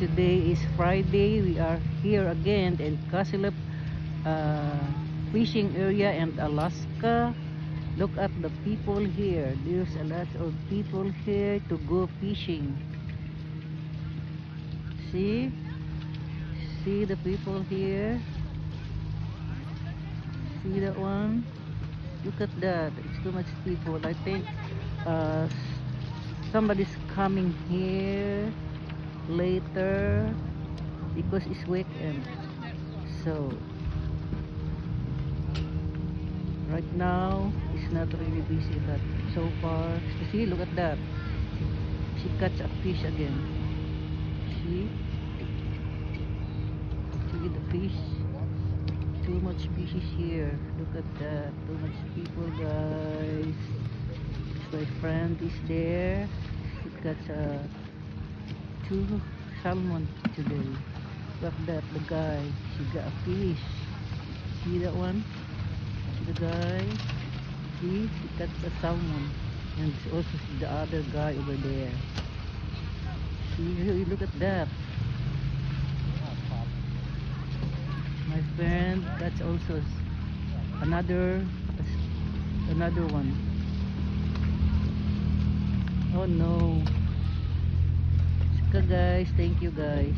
Today is Friday. We are here again in Kasilip fishing area in Alaska. Look at the people here. There's a lot of people here to go fishing. See the people here. See that one? Look at that. It's too much people. I think somebody's coming here later because it's weekend. So right now it's not really busy, but so far, see, look at that. She catch a fish again. See the fish. Too much fishes here. Look at that. Too much people, guys. My friend is there. She got two salmon today. Look at that, the guy. She got a fish. See that one? The guy. See, she got a salmon. And also the other guy over there. See, look at that. My friend, that's also another one. Oh no. Okay guys, thank you guys.